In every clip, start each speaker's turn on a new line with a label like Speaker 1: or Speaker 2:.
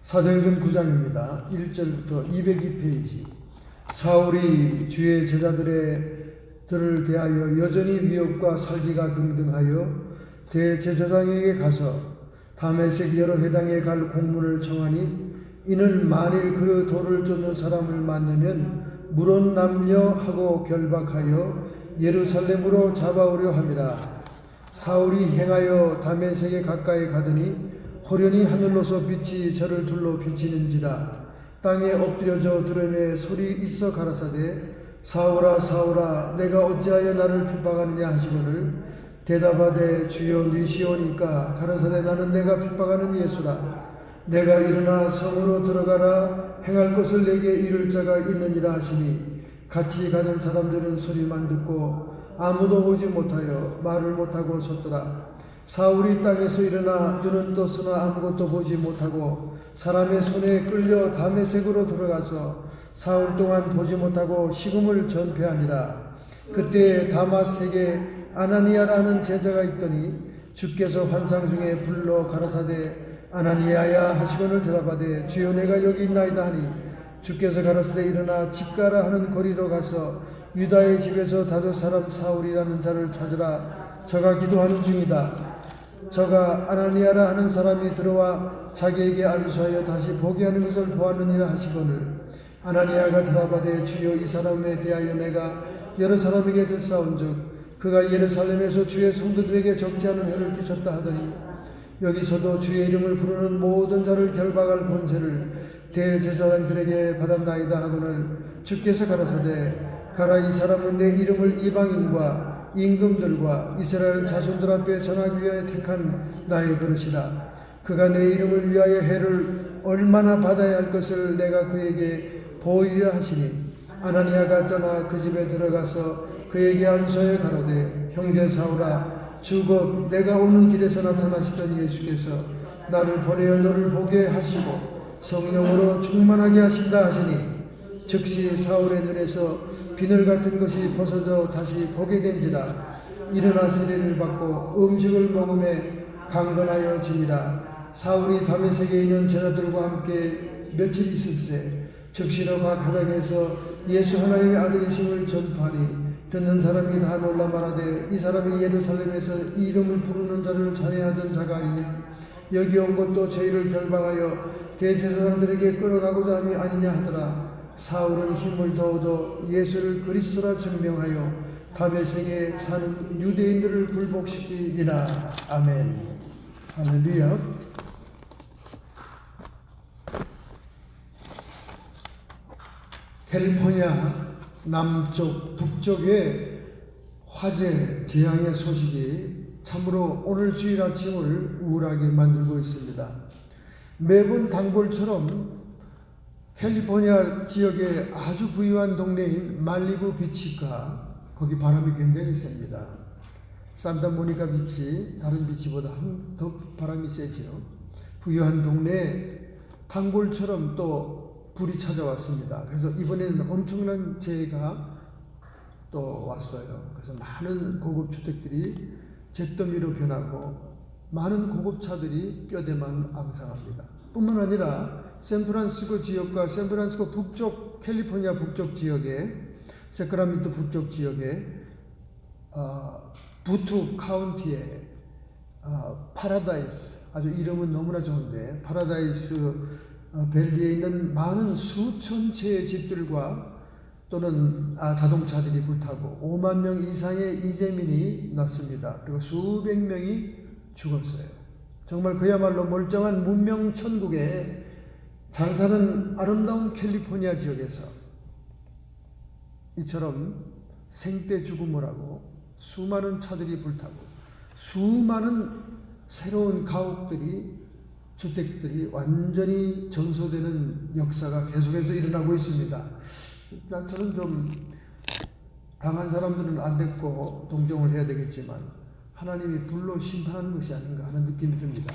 Speaker 1: 사도행전 9장입니다. 1절부터 202페이지. 사울이 주의 제자들을 대하여 여전히 위협과 살기가 등등하여 대제사장에게 가서 다메섹 여러 회당에 갈 공문을 청하니 이는 만일 그 돌을 쫓는 사람을 만나면 물론 남녀하고 결박하여 예루살렘으로 잡아오려 함이라. 사울이 행하여 다메섹에 가까이 가더니 호련히 하늘로서 빛이 저를 둘러 비치는지라. 땅에 엎드려져 드러내 소리 있어 가라사대 사울아 사울아 내가 어찌하여 나를 핍박하느냐 하시거늘 대답하되 주여 니시오니까 가라사대 나는 내가 핍박하는 예수라. 내가 일어나 성으로 들어가라 행할 것을 내게 이룰 자가 있느니라 하시니 같이 가는 사람들은 소리만 듣고 아무도 보지 못하여 말을 못하고 섰더라. 사울이 땅에서 일어나 눈은 떴으나 아무것도 보지 못하고 사람의 손에 끌려 다메섹으로 들어가서 사흘 동안 보지 못하고 식음을 전폐하니라. 그때 다마섹에 아나니아라는 제자가 있더니 주께서 환상 중에 불러 가라사대 아나니아야 하시거늘 대답하되 주여 내가 여기 있나이다 하니 주께서 가라사대 일어나 집 가라 하는 거리로 가서 유다의 집에서 다섯 사람 사울이라는 자를 찾으라. 저가 기도하는 중이다. 저가 아나니아라 하는 사람이 들어와 자기에게 안수하여 다시 보게 하는 것을 보았느니라 하시거늘 아나니아가 대답하되 주여 이 사람에 대하여 내가 여러 사람에게 듣사온즉 그가 예루살렘에서 주의 성도들에게 적지 않은 해를 끼쳤다 하더니 여기서도 주의 이름을 부르는 모든 자를 결박할 권세를 대제사장들에게 받았나이다 하거늘 주께서 가라사대 가라 이 사람은 내 이름을 이방인과 임금들과 이스라엘 자손들 앞에 전하기 위하여 택한 나의 그릇이라. 그가 내 이름을 위하여 해를 얼마나 받아야 할 것을 내가 그에게 보이리라 하시니 아나니아가 떠나 그 집에 들어가서 그에게 안수하여 가로되 형제 사울아 주곧 내가 오는 길에서 나타나시던 예수께서 나를 보내어 너를 보게 하시고 성령으로 충만하게 하신다 하시니 즉시 사울의 눈에서 비늘 같은 것이 벗어져 다시 보게 된지라. 일어나 세례를 받고 음식을 먹음에 강건하여 지니라. 사울이 다메섹에 있는 제자들과 함께 며칠 있을새 즉시로 각 가닥에서 예수 하나님의 아들이심을 전파하니 듣는 사람이 다 놀라 말하되 이 사람이 예루살렘에서 이 이름을 부르는 자를 찬양하던 자가 아니냐. 여기 온 것도 저희를 결박하여 대제사장들에게 끌어가고자 함이 아니냐 하더라. 사울은 힘을 더어도 예수를 그리스도라 증명하여 다메섹에 사는 유대인들을 굴복시키니라. 아멘. 할렐루야. 캘리포니아 남쪽 북쪽에 화재 재앙의 소식이 참으로 오늘 주일 아침을 우울하게 만들고 있습니다. 매번 단골처럼 캘리포니아 지역의 아주 부유한 동네인 말리부 비치가 거기 바람이 굉장히 셉니다. 산타모니카 비치 다른 비치보다 더 바람이 세지요. 부유한 동네에 단골처럼 또 불이 찾아왔습니다. 그래서 이번에는 엄청난 재해가 또 왔어요. 그래서 많은 고급 주택들이 잿더미로 변하고 많은 고급차들이 뼈대만 앙상합니다. 뿐만 아니라 샌프란시스코 지역과 샌프란시스코 북쪽 캘리포니아 북쪽 지역에 세크라멘토 북쪽 지역에 부투 카운티에 파라다이스 아주 이름은 너무나 좋은데 파라다이스 밸리에 있는 많은 수천 채의 집들과 또는 자동차들이 불타고 5만 명 이상의 이재민이 났습니다. 그리고 수백 명이 죽었어요. 정말 그야말로 멀쩡한 문명 천국에 잘 사는 아름다운 캘리포니아 지역에서 이처럼 생떼 죽음을 하고 수많은 차들이 불타고 수많은 새로운 가옥들이 주택들이 완전히 전소되는 역사가 계속해서 일어나고 있습니다. 저는 좀 당한 사람들은 안 됐고 동정을 해야 되겠지만 하나님이 불로 심판하는 것이 아닌가 하는 느낌이 듭니다.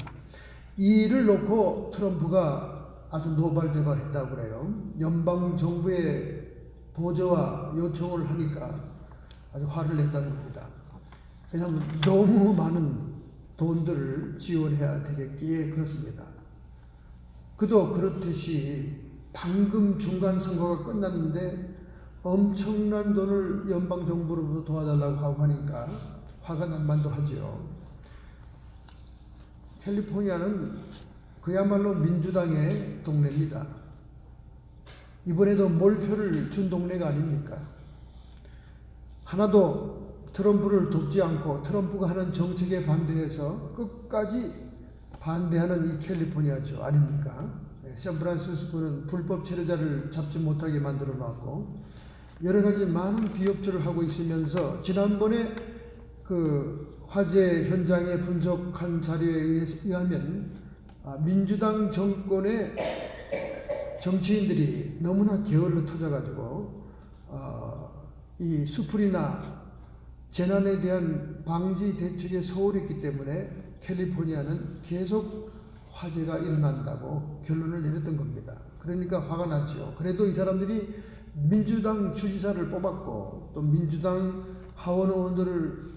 Speaker 1: 이 일을 놓고 트럼프가 아주 노발대발했다고 그래요. 연방정부의 보조와 요청을 하니까 아주 화를 냈다는 겁니다. 왜냐하면 너무 많은 돈들을 지원해야 되겠기에 그렇습니다. 그도 그렇듯이 방금 중간 선거가 끝났는데 엄청난 돈을 연방정부로부터 도와달라고 하고 하니까 화가 날 만도 하죠. 캘리포니아는 그야말로 민주당의 동네입니다. 이번에도 몰표를 준 동네가 아닙니까? 하나도 트럼프를 돕지 않고 트럼프가 하는 정책에 반대해서 끝까지 반대하는 이 캘리포니아주 아닙니까? 샌프란시스코는 불법 체류자를 잡지 못하게 만들어 놨고 여러 가지 많은 비협조를 하고 있으면서 지난번에 그 화재 현장에 분석한 자료에 의하면 민주당 정권의 정치인들이 너무나 게을러 터져가지고 이 수풀이나 재난에 대한 방지 대책에 소홀했기 때문에 캘리포니아는 계속 화재가 일어난다고 결론을 내렸던 겁니다. 그러니까 화가 났죠. 그래도 이 사람들이 민주당 주지사를 뽑았고 또 민주당 하원 의원들을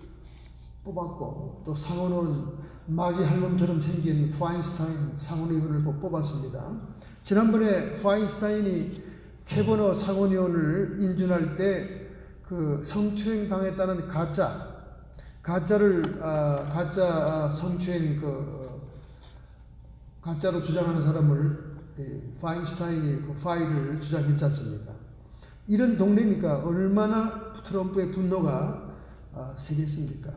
Speaker 1: 뽑았고 또 상원의원 마귀 할멈처럼 생긴 파인스타인 상원의원을 가봤습니다. 지난번에 파인스타인이 캐버너 상원의원을 인준할 때 그 성추행 당했다는 가짜를 가짜 성추행 가짜로 주장하는 사람을 파인스타인이 그 파일을 주장했지 않습니까? 이런 동네니까 얼마나 트럼프의 분노가 세겠습니까?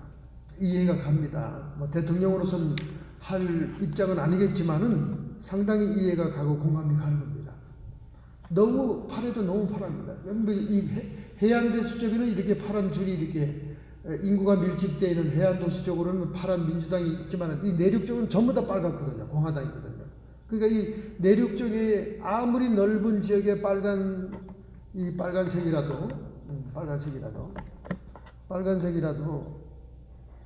Speaker 1: 이해가 갑니다. 뭐 대통령으로서는 할 입장은 아니겠지만은 상당히 이해가 가고 공감이 가는 겁니다. 너무 파래도 너무 파랍니다. 이 해안대수 쪽에는 이렇게 파란 줄이 이렇게 인구가 밀집되어 있는 해안도시 쪽으로는 파란 민주당이 있지만 이 내륙 쪽은 전부 다 빨갛거든요. 공화당이거든요. 그러니까 이 내륙 쪽에 아무리 넓은 지역에 빨간색이라도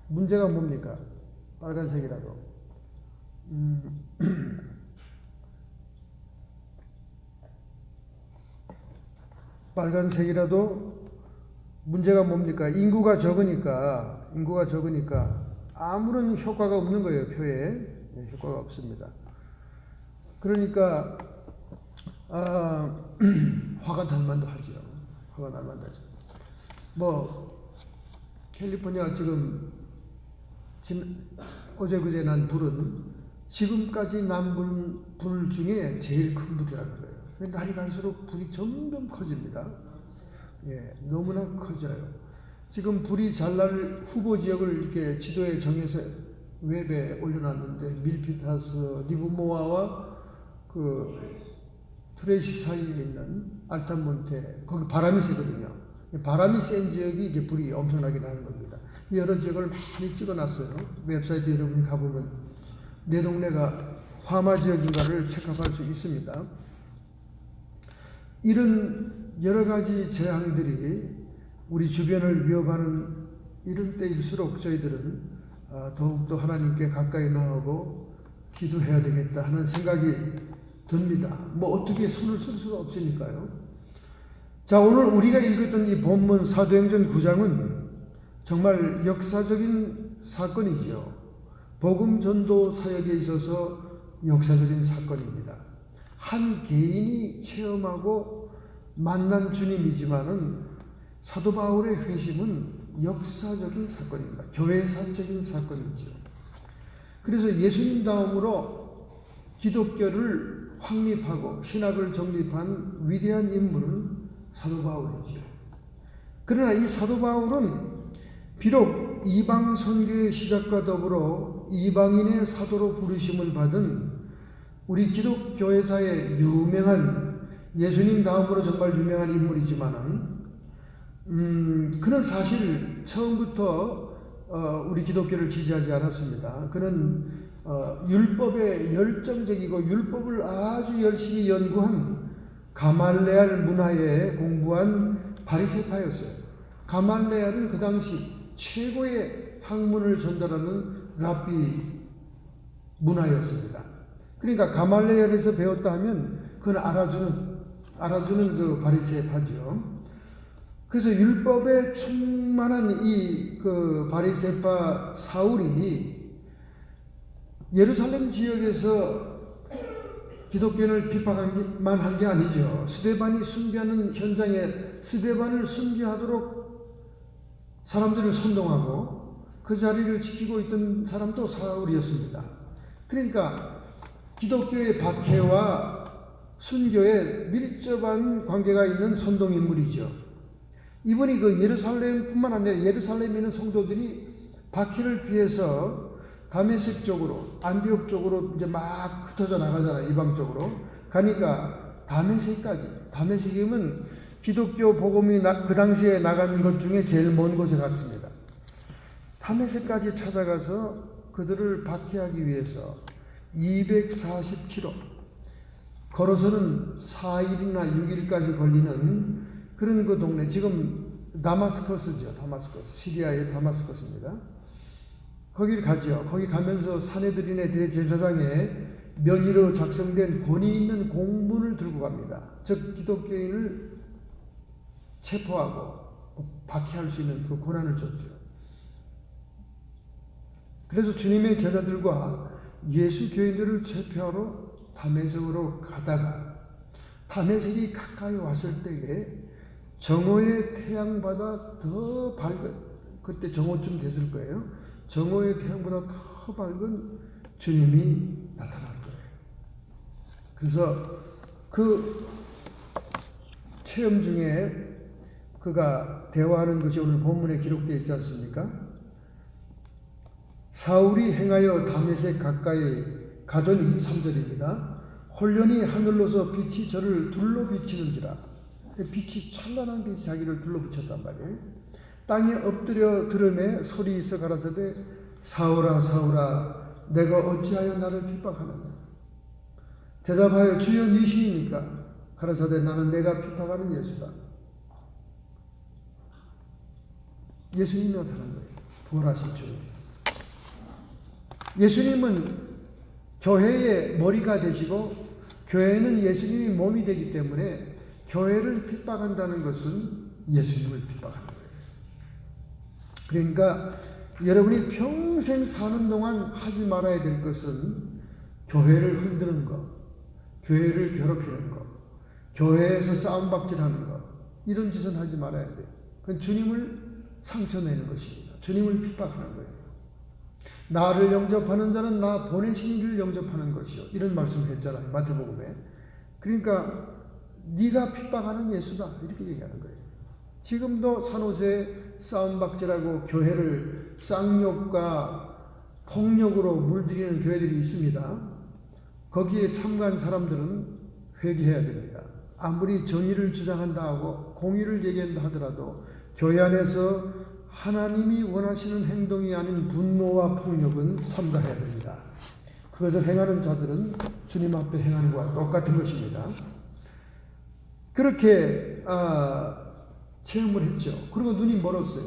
Speaker 1: 문제가 뭡니까? 빨간색이라도 빨간색이라도 문제가 뭡니까? 인구가 적으니까 아무런 효과가 없는 거예요. 표에 효과가 없습니다. 그러니까 화가 날 만도 하죠. 뭐 캘리포니아 지금 어제 그제 난 불은 지금까지 난 불 중에 제일 큰 불이라는 거예요. 날이 갈수록 불이 점점 커집니다. 너무나 커져요. 지금 불이 잘 날 후보 지역을 이렇게 지도에 정해서 웹에 올려놨는데 밀피타스, 리브모아와 그 트레이시 사이에 있는 알타몬테 거기 바람이 세거든요. 바람이 센 지역이 이게 불이 엄청나게 나는 겁니다. 여러 지역을 많이 찍어놨어요. 웹사이트 여러분이 가보면 내 동네가 화마 지역인가를 체크할 수 있습니다. 이런 여러 가지 재앙들이 우리 주변을 위협하는 이런 때일수록 저희들은 더욱더 하나님께 가까이 나아가고 기도해야 되겠다 하는 생각이 듭니다. 뭐 어떻게 손을 쓸 수가 없으니까요. 자, 오늘 우리가 읽었던 이 본문 사도행전 9장은 정말 역사적인 사건이지요. 복음 전도 사역에 있어서 역사적인 사건입니다. 한 개인이 체험하고 만난 주님이지만은 사도 바울의 회심은 역사적인 사건입니다. 교회사적인 사건이죠. 그래서 예수님 다음으로 기독교를 확립하고 신학을 정립한 위대한 인물은 사도 바울이죠. 그러나 이 사도 바울은 비록 이방 선교의 시작과 더불어 이방인의 사도로 부르심을 받은 우리 기독교회사의 유명한 예수님 다음으로 정말 유명한 인물이지만은 그는 사실 처음부터 우리 기독교를 지지하지 않았습니다. 그는 율법에 열정적이고 율법을 아주 열심히 연구한 가말레알 문화에 공부한 바리새파였어요. 가말레알은 그 당시 최고의 학문을 전달하는 랍비 문화였습니다. 그러니까 가말레알에서 배웠다 하면 그건 알아주는 그 바리새파죠. 그래서 율법에 충만한 이 그 바리새파 사울이 예루살렘 지역에서 기독교인을 비판만 한 게 아니죠. 스데반이 순교하는 현장에 스데반을 순교하도록 사람들을 선동하고 그 자리를 지키고 있던 사람도 사울이었습니다. 그러니까 기독교의 박해와 순교에 밀접한 관계가 있는 선동인물이죠. 이분이 그 예루살렘뿐만 아니라 예루살렘에 있는 성도들이 박해를 피해서 다메섹 쪽으로, 안디옥 쪽으로 이제 막 흩어져 나가잖아요. 이방 쪽으로. 가니까 다메섹이면 기독교 복음이 그 당시에 나간 것 중에 제일 먼 곳에 갔습니다. 다메섹까지 찾아가서 그들을 박해하기 위해서 240km, 걸어서는 4일이나 6일까지 걸리는 그런 그 동네, 지금 다마스커스죠. 시리아의 다마스커스입니다. 거기를 가죠. 거기 가면서 사내들인의 대제사장에 명의로 작성된 권위 있는 공문을 들고 갑니다. 즉 기독교인을 체포하고 박해할 수 있는 그 권한을 줬죠. 그래서 주님의 제자들과 예수 교인들을 체포하러 다메섹으로 가다가 다메섹이 가까이 왔을 때에 정오의 태양보다 더 밝은, 그때 정오쯤 됐을 거예요. 정오의 태양보다 더 밝은 주님이 나타난 거예요. 그래서 그 체험 중에 그가 대화하는 것이 오늘 본문에 기록되어 있지 않습니까? 사울이 행하여 다메섹 가까이 가더니 3절입니다. 홀련히 하늘로서 빛이 저를 둘러 비치는지라. 빛이 찬란한 빛이 자기를 둘러 비쳤단 말이에요. 땅에 엎드려 들음에 소리 있어 가라사대 사울아 사울아 내가 어찌하여 나를 핍박하느냐. 대답하여 주여 네 신이니까 가라사대 나는 내가 핍박하는 예수다. 예수님이 나타난 거예요. 부활하신 주님. 예수님은 교회의 머리가 되시고 교회는 예수님이 몸이 되기 때문에 교회를 핍박한다는 것은 예수님을 핍박하는 거예요. 그러니까 여러분이 평생 사는 동안 하지 말아야 될 것은 교회를 흔드는 것, 교회를 괴롭히는 것, 교회에서 싸움박질하는 것, 이런 짓은 하지 말아야 돼요. 그건 주님을 상처내는 것입니다. 주님을 핍박하는 거예요. 나를 영접하는 자는 나 보내신 이를 영접하는 것이요. 이런 말씀을 했잖아요. 마태복음에. 그러니까 네가 핍박하는 예수다. 이렇게 얘기하는 거예요. 지금도 산호세 싸움박질하고 교회를 쌍욕과 폭력으로 물들이는 교회들이 있습니다. 거기에 참가한 사람들은 회개해야 됩니다. 아무리 정의를 주장한다 하고 공의를 얘기한다 하더라도 교회 안에서 하나님이 원하시는 행동이 아닌 분노와 폭력은 삼가해야 됩니다. 그것을 행하는 자들은 주님 앞에 행하는 것과 똑같은 것입니다. 그렇게 체험을 했죠. 그리고 눈이 멀었어요.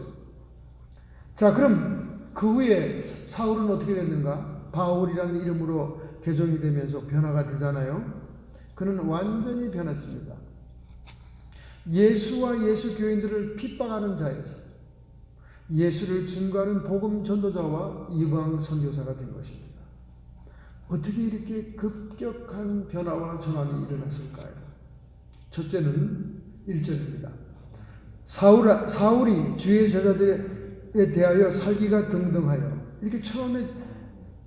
Speaker 1: 자, 그럼 그 후에 사울은 어떻게 됐는가? 바울이라는 이름으로 개종이 되면서 변화가 되잖아요. 그는 완전히 변했습니다. 예수와 예수 교인들을 핍박하는 자에서 예수를 증거하는 복음 전도자와 이방 선교사가 된 것입니다. 어떻게 이렇게 급격한 변화와 전환이 일어났을까요? 첫째는 1절입니다. 사울이 주의 제자들에 대하여 살기가 등등하여, 이렇게 처음에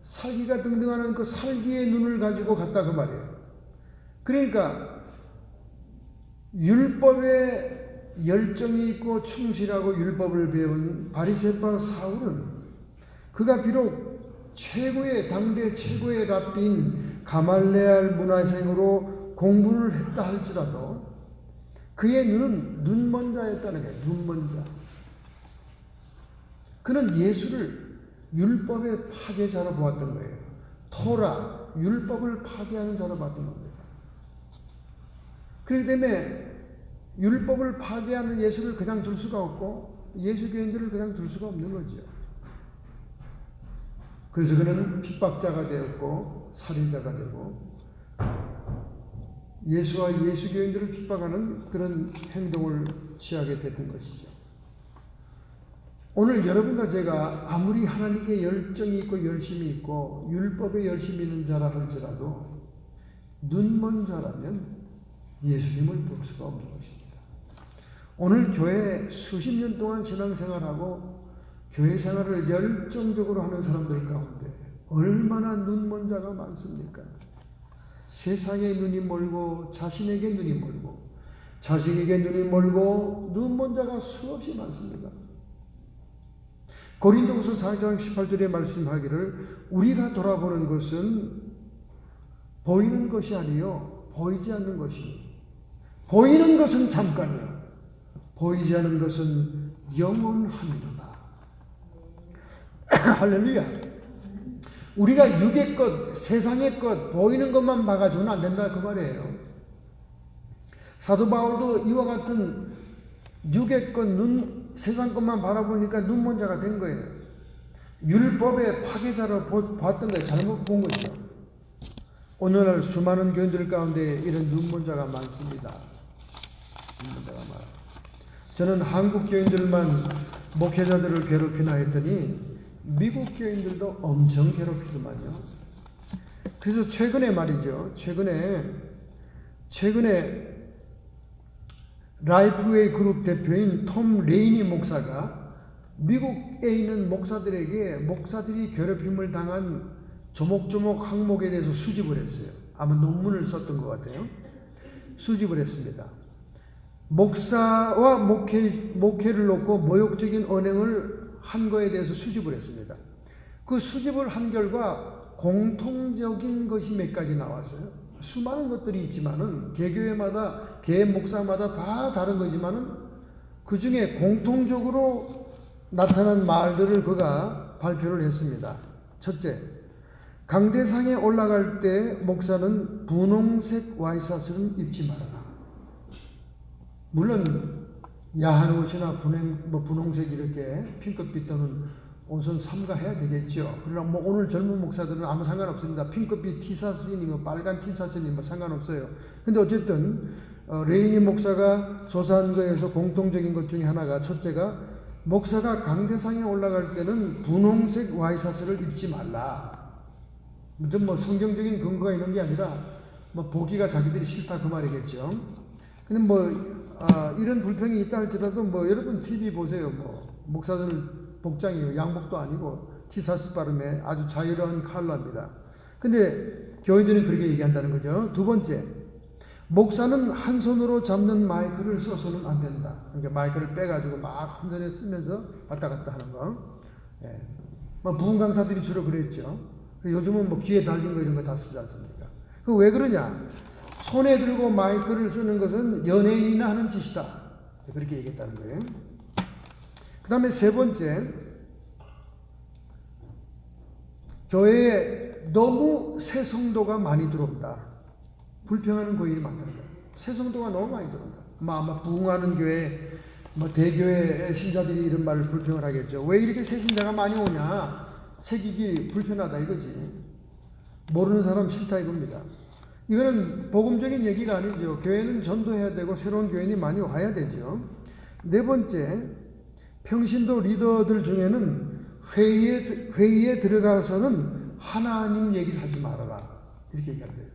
Speaker 1: 살기가 등등하는 그 살기의 눈을 가지고 갔다 그 말이에요. 그러니까 율법에 열정이 있고 충실하고 율법을 배운 바리새파 사울은 그가 비록 당대 최고의 랍비인 가말레알 문화생으로 공부를 했다 할지라도 그의 눈은 눈먼 자였다는 거예요. 눈먼 자. 그는 예수를 율법의 파괴자로 보았던 거예요. 토라, 율법을 파괴하는 자로 봤던 겁니다. 그렇기 때문에 율법을 파괴하는 예수를 그냥 둘 수가 없고 예수 교인들을 그냥 둘 수가 없는 거죠. 그래서 그는 핍박자가 되었고 살인자가 되고 예수와 예수 교인들을 핍박하는 그런 행동을 취하게 됐던 것이죠. 오늘 여러분과 제가 아무리 하나님께 열정이 있고 열심이 있고 율법에 열심히 있는 자라 할지라도 눈먼 자라면 예수님을 볼 수가 없는 것입니다. 오늘 교회 수십 년 동안 신앙생활하고 교회 생활을 열정적으로 하는 사람들 가운데 얼마나 눈먼 자가 많습니까? 세상에 눈이 멀고 자신에게 눈이 멀고 자식에게 눈이 멀고 눈먼 자가 수없이 많습니다. 고린도후서 4장 18절에 말씀하기를 우리가 돌아보는 것은 보이는 것이 아니요 보이지 않는 것이니 보이는 것은 잠깐이요 보이지 않는 것은 영원함이로다. 할렐루야. 우리가 육의 것, 세상의 것, 보이는 것만 봐가지고는 안 된다 그 말이에요. 사도 바울도 이와 같은 육의 것, 세상 것만 바라보니까 눈먼 자가 된 거예요. 율법의 파괴자로 봤던 거예요. 잘못 본 거죠. 오늘날 수많은 교인들 가운데 이런 눈먼 자가 많습니다. 눈먼 자가 많아요. 저는 한국 교인들만 목회자들을 괴롭히나 했더니 미국 교인들도 엄청 괴롭히더만요. 그래서 최근에 말이죠. 최근에 라이프웨이 그룹 대표인 톰 레이니 목사가 미국에 있는 목사들이 괴롭힘을 당한 조목조목 항목에 대해서 수집을 했어요. 아마 논문을 썼던 것 같아요. 수집을 했습니다. 목사와 목회를 놓고 모욕적인 언행을 한 거에 대해서 수집을 했습니다. 그 수집을 한 결과 공통적인 것이 몇 가지 나왔어요. 수많은 것들이 있지만은 개교회마다 개 목사마다 다 다른 거지만은 그 중에 공통적으로 나타난 말들을 그가 발표를 했습니다. 첫째, 강대상에 올라갈 때 목사는 분홍색 와이셔츠는 입지 말아라. 물론 야한 옷이나 분홍색 이렇게 핑크빛 또는 옷은 삼가해야 되겠죠. 그러나 오늘 젊은 목사들은 아무 상관없습니다. 핑크빛 티셔츠니 빨간 티셔츠니 상관없어요. 근데 어쨌든 레이니 목사가 조사한 거에서 공통적인 것 중에 하나가 첫째가 목사가 강대상에 올라갈 때는 분홍색 와이셔츠를 입지 말라. 성경적인 근거가 있는 게 아니라 보기가 자기들이 싫다 그 말이겠죠. 근데 이런 불평이 있다 할지라도 여러분 TV 보세요. 목사들 복장이요. 양복도 아니고 티셔츠 바람에 아주 자유로운 컬러입니다. 근데 교인들은 그렇게 얘기한다는 거죠. 두 번째, 목사는 한 손으로 잡는 마이크를 써서는 안 된다. 그러니까 마이크를 빼가지고 막 한 손에 쓰면서 왔다 갔다 하는 거. 예. 부흥 강사들이 주로 그랬죠. 요즘은 귀에 달린 거 이런 거 다 쓰지 않습니까? 그 왜 그러냐? 손에 들고 마이크를 쓰는 것은 연예인이나 하는 짓이다. 그렇게 얘기했다는 거예요. 그 다음에 세 번째, 교회에 너무 새 성도가 많이 들어온다. 불평하는 교인이 많다는 거예요. 새 성도가 너무 많이 들어온다. 아마 부흥하는 교회, 대교회 신자들이 이런 말을 불평을 하겠죠. 왜 이렇게 새 신자가 많이 오냐? 새기기 불편하다 이거지. 모르는 사람 싫다 이겁니다. 이거는 복음적인 얘기가 아니죠. 교회는 전도해야 되고 새로운 교인이 많이 와야 되죠. 네 번째, 평신도 리더들 중에는 회의에 들어가서는 하나님 얘기를 하지 말아라. 이렇게 얘기한대요.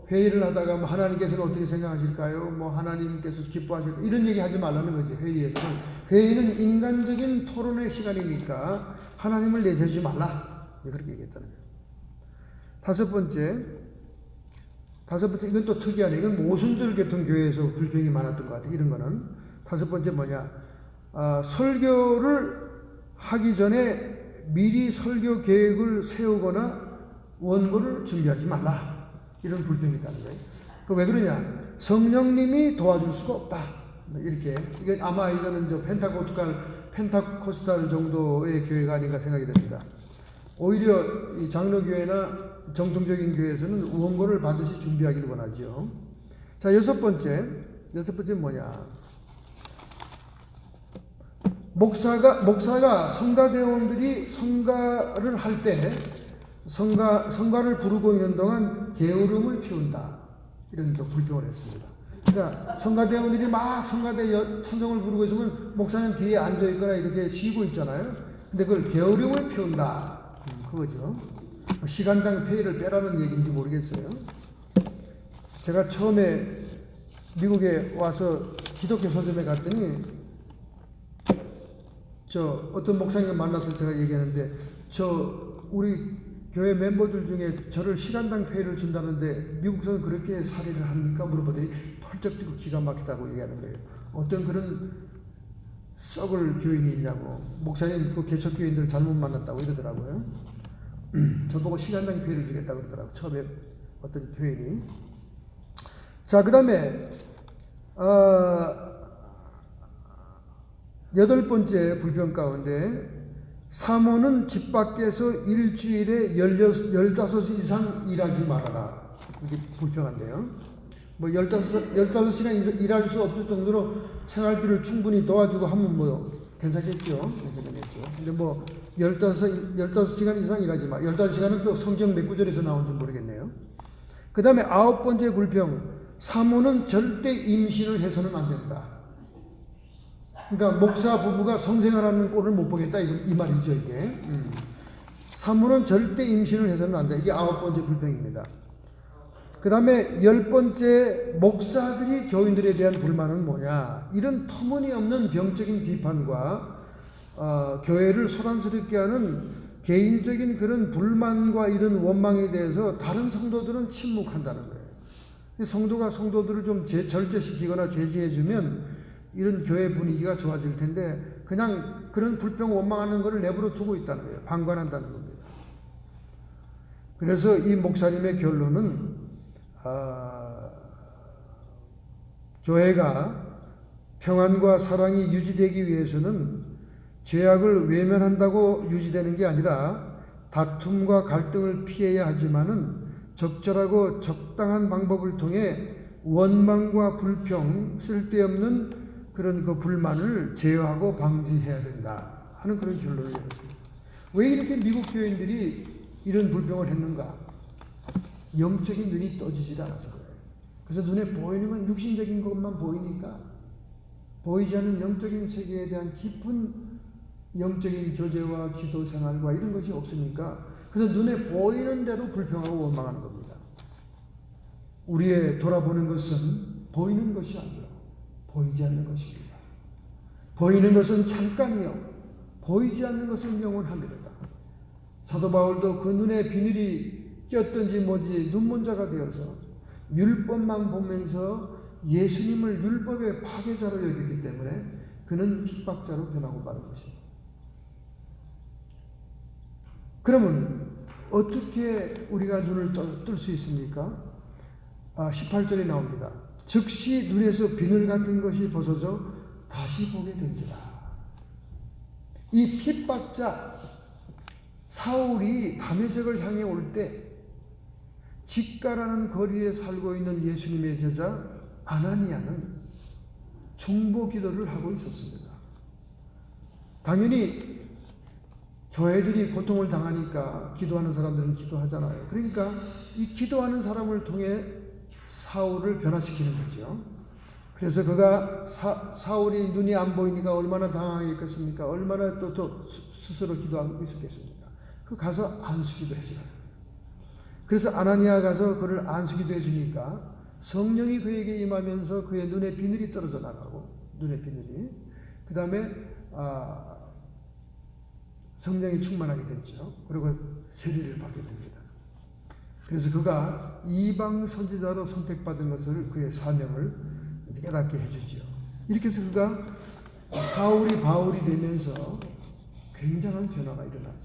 Speaker 1: 회의를 하다가 하나님께서는 어떻게 생각하실까요? 하나님께서 기뻐하실까요? 이런 얘기 하지 말라는 거지, 회의에서는. 회의는 인간적인 토론의 시간이니까 하나님을 내세우지 말라. 그렇게 얘기했다는 거예요. 다섯 번째, 이건 또 특이하네. 이건 모순절 계통 교회에서 불평이 많았던 것 같아요. 이런 거는. 다섯 번째 뭐냐. 설교를 하기 전에 미리 설교 계획을 세우거나 원고를 준비하지 말라. 이런 불평이 있다는 거예요. 왜 그러냐. 성령님이 도와줄 수가 없다. 이렇게. 이거는 펜타코스탈 정도의 교회가 아닌가 생각이 됩니다. 오히려 이 장로교회나 정통적인 교회에서는 원고를 반드시 준비하기를 원하죠. 자, 여섯 번째 뭐냐. 목사가 성가대원들이 성가를 할 때 성가를 부르고 있는 동안 게으름을 피운다. 이런 또 불평을 했습니다. 그러니까 성가대원들이 막 성가대 찬송을 부르고 있으면 목사는 뒤에 앉아 있거나 이렇게 쉬고 있잖아요. 근데 그걸 게으름을 피운다. 그거죠. 시간당 페이를 빼라는 얘기인지 모르겠어요. 제가 처음에 미국에 와서 기독교 서점에 갔더니 어떤 목사님을 만나서 제가 얘기하는데 우리 교회 멤버들 중에 저를 시간당 페이를 준다는데 미국에서는 그렇게 살이를 합니까? 물어보더니 펄쩍 뛰고 기가 막히다고 얘기하는 거예요. 어떤 그런 썩을 교인이 있냐고. 목사님 그 개척교인들 잘못 만났다고 이러더라고요. 저보고 시간당 페이를 주겠다고 그러더라고요. 처음에 어떤 교인이. 자, 그 다음에 8번째 불평 가운데 사모는 집 밖에서 일주일에 15 이상 일하지 말아라. 이게 불평한데요. 15시간 일할 수 없을 정도로 생활비를 충분히 도와주고 하면 괜찮겠죠. 근데 15시간 이상 일하지 마. 15시간은 또 성경 몇 구절에서 나온지 모르겠네요. 그 다음에 9번째 불평. 사모는 절대 임신을 해서는 안 된다. 그러니까 목사 부부가 성생활하는 꼴을 못 보겠다 이 말이죠 이게. 사모는 절대 임신을 해서는 안 돼. 이게 9번째 불평입니다. 그 다음에 10번째 목사들이 교인들에 대한 불만은 뭐냐. 이런 터무니없는 병적인 비판과 교회를 소란스럽게 하는 개인적인 그런 불만과 이런 원망에 대해서 다른 성도들은 침묵한다는 거예요. 성도들을 좀 절제시키거나 제지해주면 이런 교회 분위기가 좋아질 텐데 그냥 그런 불평 원망하는 것을 내버려 두고 있다는 거예요. 방관한다는 겁니다. 그래서 이 목사님의 결론은 교회가 평안과 사랑이 유지되기 위해서는 죄악을 외면한다고 유지되는 게 아니라 다툼과 갈등을 피해야 하지만은 적절하고 적당한 방법을 통해 원망과 불평, 쓸데없는 그런 그 불만을 제어하고 방지해야 된다 하는 그런 결론을 내렸습니다. 왜 이렇게 미국 교인들이 이런 불평을 했는가? 영적인 눈이 떠지질 않아서 그래요. 그래서 눈에 보이는 건 육신적인 것만 보이니까 보이지 않는 영적인 세계에 대한 깊은 영적인 교제와 기도 생활과 이런 것이 없으니까 그래서 눈에 보이는 대로 불평하고 원망하는 겁니다. 우리의 돌아보는 것은 보이는 것이 아니요 보이지 않는 것입니다. 보이는 것은 잠깐이요 보이지 않는 것은 영원합니다. 사도 바울도 그 눈에 비늘이 꼈든지 뭐지 눈먼자가 되어서 율법만 보면서 예수님을 율법의 파괴자로 여겼기 때문에 그는 핍박자로 변하고 마는 것입니다. 그러면 어떻게 우리가 눈을 뜰 수 있습니까? 18절에 나옵니다. 즉시 눈에서 비늘 같은 것이 벗어져 다시 보게 된지라. 이 핍박자 사울이 다메섹을 향해 올 때 직가라는 거리에 살고 있는 예수님의 제자 아나니아는 중보 기도를 하고 있었습니다. 당연히 교회들이 고통을 당하니까 기도하는 사람들은 기도하잖아요. 그러니까 이 기도하는 사람을 통해 사울을 변화시키는 거죠. 그래서 그가 사울이 눈이 안 보이니까 얼마나 당황했겠습니까? 얼마나 또 스스로 기도하고 있었겠습니까? 그 가서 안수기도 해주라. 그래서 아나니아 가서 그를 안수기도 해주니까 성령이 그에게 임하면서 그의 눈에 비늘이 떨어져 나가고 눈에 비늘이 그 다음에 성령이 충만하게 됐죠. 그리고 세례를 받게 됩니다. 그래서 그가 이방 선지자로 선택받은 것을 그의 사명을 깨닫게 해주죠. 이렇게 해서 그가 사울이 바울이 되면서 굉장한 변화가 일어나죠.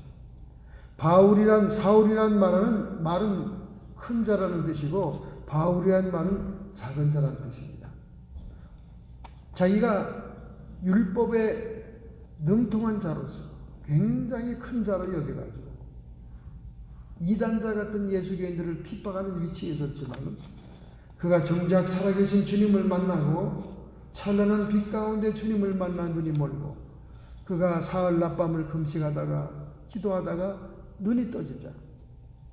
Speaker 1: 사울이란 말은 큰 자라는 뜻이고 바울이란 말은 작은 자라는 뜻입니다. 자기가 율법에 능통한 자로서 굉장히 큰 자로 여겨가지고 이단자 같은 예수교인들을 핍박하는 위치에 있었지만 그가 정작 살아계신 주님을 만나고 찬란한 빛 가운데 주님을 만난 눈이 멀고 그가 사흘 낮밤을 금식하다가 기도하다가 눈이 떠지자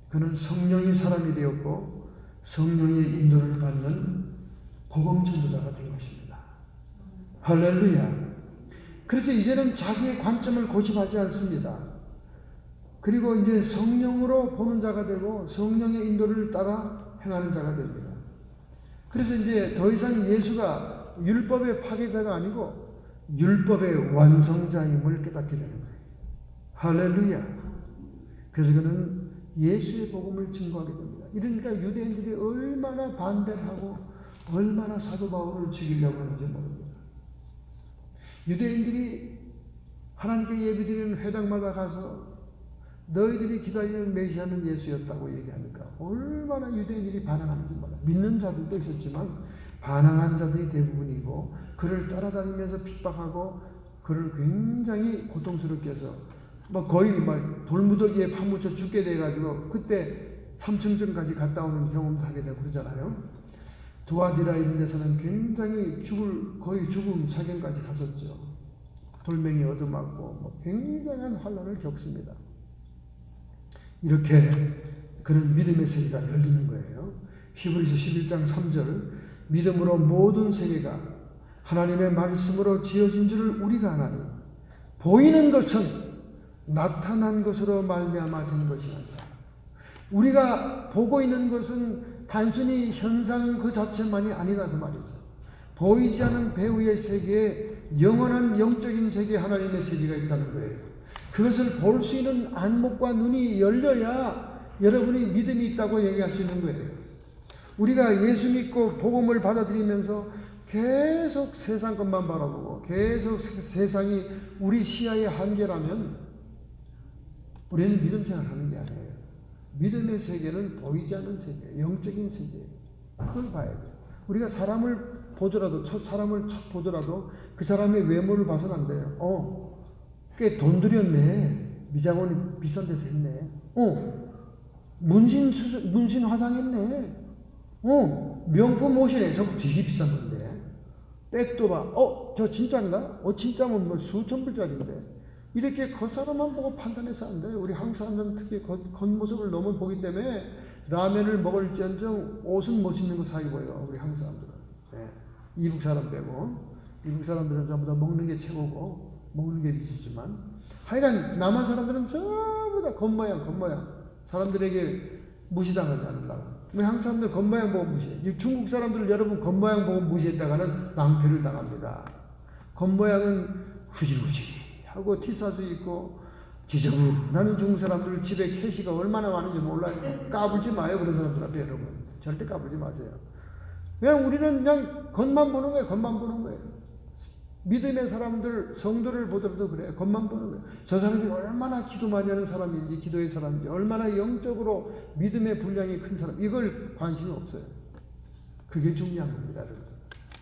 Speaker 1: 그는 성령의 사람이 되었고 성령의 인도를 받는 복음 전도자가 된 것입니다. 할렐루야. 그래서 이제는 자기의 관점을 고집하지 않습니다. 그리고 이제 성령으로 보는 자가 되고 성령의 인도를 따라 행하는 자가 됩니다. 그래서 이제 더 이상 예수가 율법의 파괴자가 아니고 율법의 완성자임을 깨닫게 되는 거예요. 할렐루야. 그래서 그는 예수의 복음을 증거하게 됩니다. 이러니까 유대인들이 얼마나 반대를 하고 얼마나 사도 바울을 죽이려고 하는지 모릅니다. 유대인들이 하나님께 예배드리는 회당마다 가서 너희들이 기다리는 메시아는 예수였다고 얘기하니까 얼마나 유대인들이 반항하는지 몰라요. 믿는 자들도 있었지만 반항한 자들이 대부분이고 그를 따라다니면서 핍박하고 그를 굉장히 고통스럽게 해서 거의 돌무더기에 파묻혀 죽게 돼가지고 그때 3층쯤까지 갔다 오는 경험도 하게 되고 그러잖아요. 두아디라 이런 데서는 굉장히 거의 죽음 사경까지 갔었죠. 돌멩이 얻어맞고 굉장한 환난을 겪습니다. 이렇게 그런 믿음의 세계가 열리는 거예요. 히브리서 11장 3절 믿음으로 모든 세계가 하나님의 말씀으로 지어진 줄을 우리가 아나니 보이는 것은 나타난 것으로 말미암아 된 것이 아니라 우리가 보고 있는 것은 단순히 현상 그 자체만이 아니다 그 말이죠. 보이지 않은 배후의 세계에 영원한 영적인 세계 하나님의 세계가 있다는 거예요. 그것을 볼 수 있는 안목과 눈이 열려야 여러분이 믿음이 있다고 얘기할 수 있는 거예요. 우리가 예수 믿고 복음을 받아들이면서 계속 세상 것만 바라보고 계속 세상이 우리 시야의 한계라면 우리는 믿음 생활하는 게 아니에요. 믿음의 세계는 보이지 않는 세계, 영적인 세계예요. 그걸 봐야 돼요. 우리가 사람을 보더라도 첫 보더라도 그 사람의 외모를 봐서는 안 돼요. 꽤 돈 들였네. 미장원이 비싼 데서 했네. 문신 화장했네. 명품 옷이네. 저거 되게 비싼 건데. 백도 봐. 저 진짜인가? 진짜면 수천 불짜리인데. 이렇게 겉사람만 보고 판단해서 안 돼요. 우리 한국 사람들은 특히 겉모습을 너무 보기 때문에 라면을 먹을지언정 옷은 멋있는 거 사 입어요. 우리 한국 사람들은. 네. 이북 사람 빼고. 이북 사람들은 전부 다 먹는 게 최고고 먹는 게 비치지만 하여간 남한 사람들은 전부 다 겉모양 사람들에게 무시당하지 않으려고. 우리 한국 사람들 겉모양 보고 무시해. 중국 사람들을 여러분 겉모양 보고 무시했다가는 낭패를 당합니다. 겉모양은 후질후질이 하고 티사수 입고 지저분하는 중국 사람들 집에 캐시가 얼마나 많은지 몰라요. 까불지 마요. 그런 사람들 앞에 여러분. 절대 까불지 마세요. 그냥 우리는 그냥 겉만 보는 거예요. 겉만 보는 거예요. 믿음의 사람들, 성도를 보더라도 그래요. 겉만 보는 거예요. 저 사람이 얼마나 기도 많이 하는 사람인지, 기도의 사람인지, 얼마나 영적으로 믿음의 분량이 큰 사람, 이걸 관심이 없어요. 그게 중요한 겁니다, 여러분.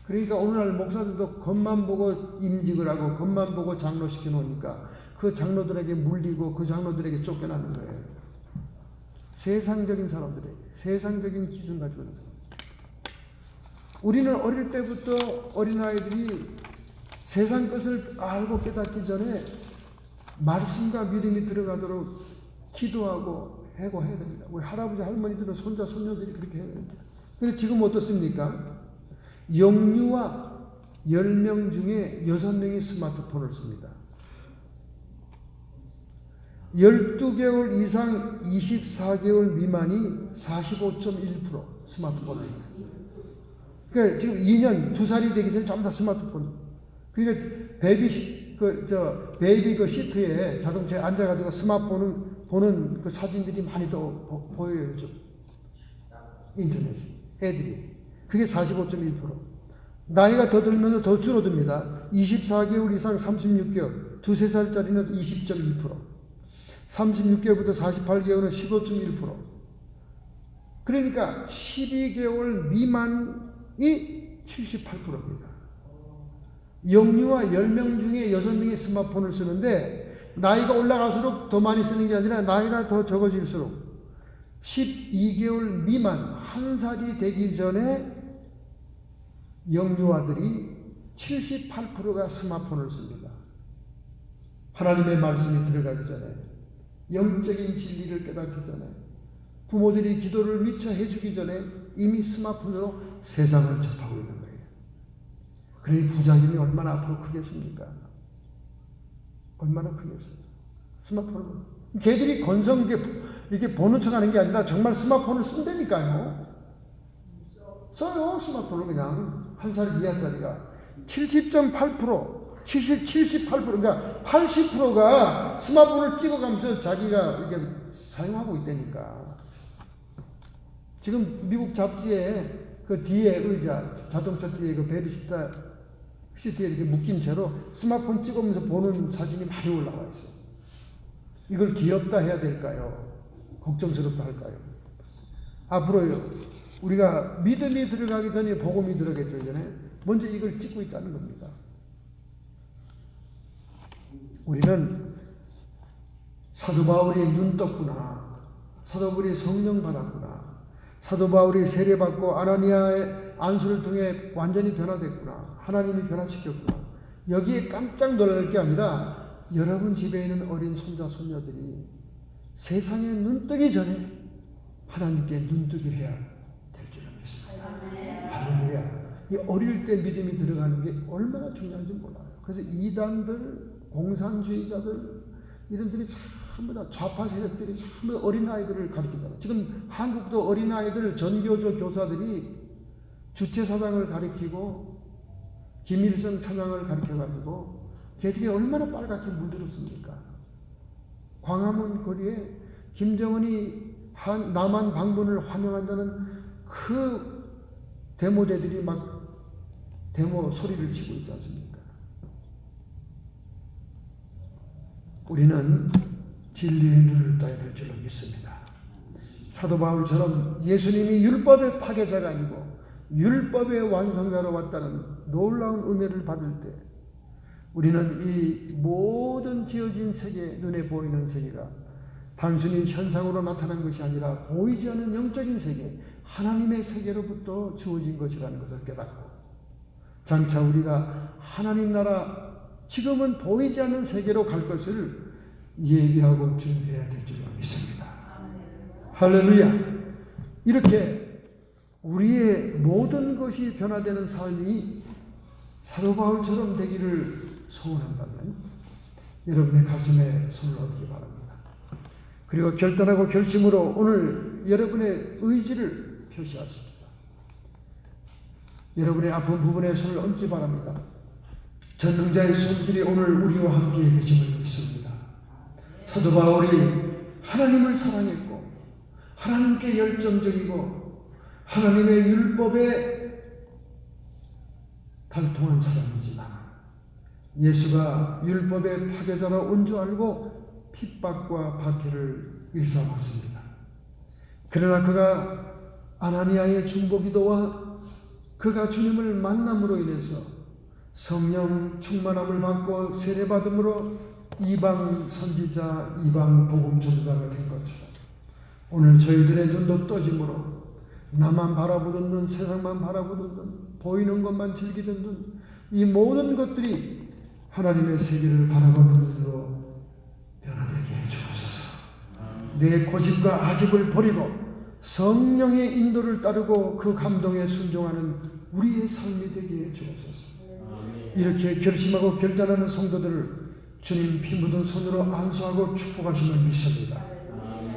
Speaker 1: 그러니까 오늘날 목사들도 겉만 보고 임직을 하고 겉만 보고 장로 시켜놓으니까 그 장로들에게 물리고 그 장로들에게 쫓겨나는 거예요. 세상적인 사람들에게, 세상적인 기준 가지고 있는 사람. 우리는 어릴 때부터 어린아이들이 세상 것을 알고 깨닫기 전에 말씀과 믿음이 들어가도록 기도하고 해야 됩니다. 우리 할아버지 할머니들은 손자 손녀들이 그렇게 해야 됩니다. 근데 지금 어떻습니까? 영유아 10명 중에 6명이 스마트폰을 씁니다. 12개월 이상 24개월 미만이 45.1% 스마트폰을. 그러니까 지금 2년, 2살이 되기 전에 전부 다 스마트폰. 그러니까 베이비 그 시트에 자동차에 앉아가지고 스마트폰을 보는 그 사진들이 많이 더 보여요, 요즘. 인터넷에. 애들이. 그게 45.1%. 나이가 더 들면서 더 줄어듭니다. 24개월 이상 36개월, 2-3살짜리는 20.1%. 36개월부터 48개월은 15.1%. 그러니까 12개월 미만이 78%입니다. 영유아 10명 중에 6명이 스마트폰을 쓰는데 나이가 올라갈수록 더 많이 쓰는 게 아니라 나이가 더 적어질수록 12개월 미만 1살이 되기 전에 영유아들이 78%가 스마트폰을 씁니다. 하나님의 말씀이 들어가기 전에, 영적인 진리를 깨닫기 전에, 부모들이 기도를 미처 해주기 전에 이미 스마트폰으로 세상을 접하고 있는 거예요. 그러니 부작용이 얼마나 앞으로 크겠습니까? 얼마나 크겠어요. 스마트폰을. 걔들이 건성 이렇게 보는 척 하는 게 아니라 정말 스마트폰을 쓴다니까요. 써요. 스마트폰을 그냥 한 살 이하짜리가 70.8%, 78% 그러니까 80%가 스마트폰을 찍어가면서 자기가 이렇게 사용하고 있다니까. 지금 미국 잡지에 그 뒤에 의자, 자동차 뒤에 그 베비시터 시트에 이렇게 묶인 채로 스마트폰 찍으면서 보는 사진이 많이 올라와 있어요. 이걸 귀엽다 해야 될까요? 걱정스럽다 할까요? 앞으로요, 우리가 믿음이 들어가기 전에 복음이 들어가기 전에 먼저 이걸 찍고 있다는 겁니다. 우리는 사도 바울이 눈 떴구나. 사도 바울이 성령 받았구나. 사도 바울이 세례받고 아나니아의 안수를 통해 완전히 변화됐구나. 하나님이 변화시켰구나. 여기에 깜짝 놀랄 게 아니라 여러분 집에 있는 어린 손자 손녀들이 세상에 눈뜨기 전에 하나님께 눈뜨게 해야 될 줄 믿습니다. 할렐루야. 이 어릴 때 믿음이 들어가는 게 얼마나 중요한지 몰라요. 그래서 이단들, 공산주의자들 이런들이 전부 다 좌파 세력들이 전부 다 어린아이들을 가르치잖아요. 지금 한국도 어린아이들 전교조 교사들이 주체사상을 가르치고 김일성 찬양을 가르쳐가지고 걔들이 얼마나 빨갛게 물들었습니까? 광화문 거리에 김정은이 남한 방문을 환영한다는 그 데모대들이 막 데모 소리를 치고 있지 않습니까? 우리는 진리의 눈을 떠야 될 줄로 믿습니다. 사도 바울처럼 예수님이 율법의 파괴자가 아니고 율법의 완성자로 왔다는 놀라운 은혜를 받을 때 우리는 이 모든 지어진 세계, 눈에 보이는 세계가 단순히 현상으로 나타난 것이 아니라 보이지 않는 영적인 세계, 하나님의 세계로부터 주어진 것이라는 것을 깨닫고 장차 우리가 하나님 나라 지금은 보이지 않는 세계로 갈 것을 예비하고 준비해야 될 줄로 믿습니다. 할렐루야. 이렇게 우리의 모든 것이 변화되는 삶이 사도 바울처럼 되기를 소원한다면 여러분의 가슴에 손을 얹기 바랍니다. 그리고 결단하고 결심으로 오늘 여러분의 의지를 표시하십시다. 여러분의 아픈 부분에 손을 얹기 바랍니다. 전능자의 손길이 오늘 우리와 함께 계심을 믿습니다. 사도 바울이 하나님을 사랑했고 하나님께 열정적이고 하나님의 율법에 달통한 사람이지만 예수가 율법의 파괴자로 온 줄 알고 핍박과 박해를 일삼았습니다. 그러나 그가 아나니아의 중보기도와 그가 주님을 만남으로 인해서 성령 충만함을 받고 세례받음으로 이방 선지자, 이방 복음 전자가 된 것처럼 오늘 저희들의 눈도 떠짐으로 나만 바라보던 눈, 세상만 바라보던 눈, 보이는 것만 즐기던 눈, 이 모든 것들이 하나님의 세계를 바라보는 눈으로 변화되게 해주옵소서. 내 고집과 아집을 버리고 성령의 인도를 따르고 그 감동에 순종하는 우리의 삶이 되게 해주옵소서. 이렇게 결심하고 결단하는 성도들을 주님 피 묻은 손으로 안수하고 축복하심을 믿습니다.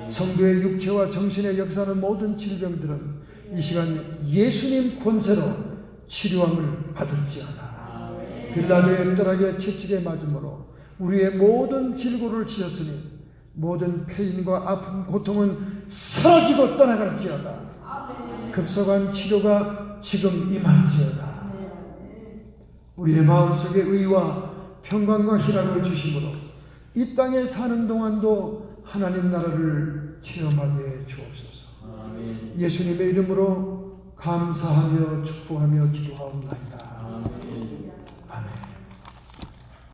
Speaker 1: 성도의 육체와 정신의 역사하는 모든 질병들은 이 시간 예수님 권세로 치료함을 받을지어다. 빌라도의 떠나게 채찍에 맞음으로 우리의 모든 질고를 지었으니 모든 패인과 아픔, 고통은 사라지고 떠나갈지어다. 급속한 치료가 지금 임할지어다. 우리의 마음속에 의와 평강과 희락을 주심으로 이 땅에 사는 동안도 하나님 나라를 체험하게 주옵소서. 예수님의 이름으로 감사하며 축복하며 기도하옵나이다. 아멘.